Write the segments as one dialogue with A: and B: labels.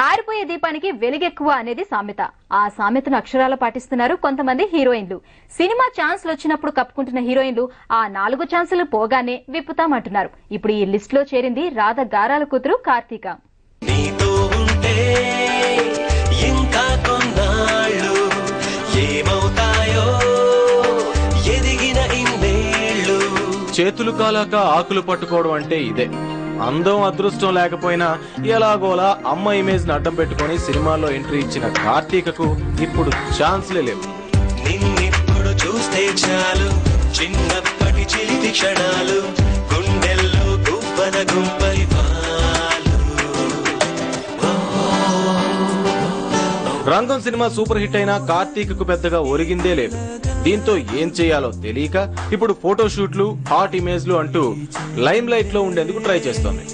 A: ఆరిపోయే దీపానికి వెలుగెక్కువ అనేది సామెత. ఆ సామెతను అక్షరాల పాటిస్తున్నారు కొంతమంది హీరోయిన్లు. సినిమా ఛాన్స్లు వచ్చినప్పుడు కప్పుకుంటున్న హీరోయిన్లు ఆ 4 ఛాన్సులు పోగానే విప్పుతామంటున్నారు. ఇప్పుడు ఈ లిస్ట్ లో చేరింది రాధ గారాల కూతురు కార్తీక.
B: చేతులు కాలాక ఆకులు పట్టుకోవడం అంటే ఇదే. అందం అదృష్టం లేకపోయినా ఎలాగోలా అమ్మ ఇమేజ్ ని అడ్డం పెట్టుకుని సినిమాల్లో ఎంట్రీ ఇచ్చిన కార్తీకకు ఇప్పుడు ఛాన్స్లే లేవు.
C: నిన్నిప్పుడు చూస్తే చాలు చిన్నప్పటి చిలిపి క్షణాలు గుండెల్లో గుబ్బల గుంపలి పాలు.
B: రంగం సినిమా సూపర్ హిట్ అయినా కార్తీకకు పెద్దగా ఒరిగిందే లేదు. దీంతో ఏం చేయాలో తెలియక ఇప్పుడు ఫోటోషూట్లు, హాట్ ఇమేజ్లు అంటూ లైమ్ లైట్ లో ఉండేందుకు ట్రై చేస్తోంది.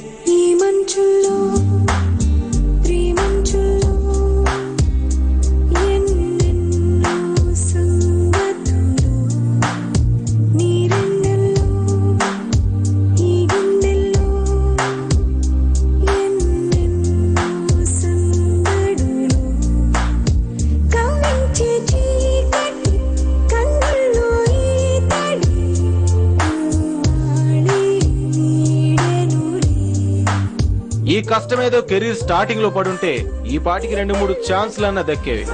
B: ఈ కష్టమేదో కెరీర్ స్టార్టింగ్ లో పడుంటే ఈ పాటికి 2-3 ఛాన్స్లన్నా దక్కేవి.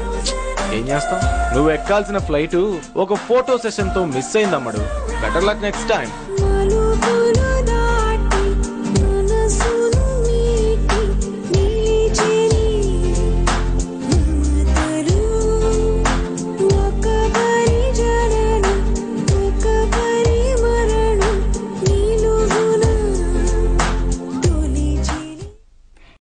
B: ఏం చేస్తాం, నువ్వు ఎక్కాల్సిన ఫ్లైట్ ఒక ఫోటో సెషన్ తో మిస్ అయిందమ్మడు. Better luck next time.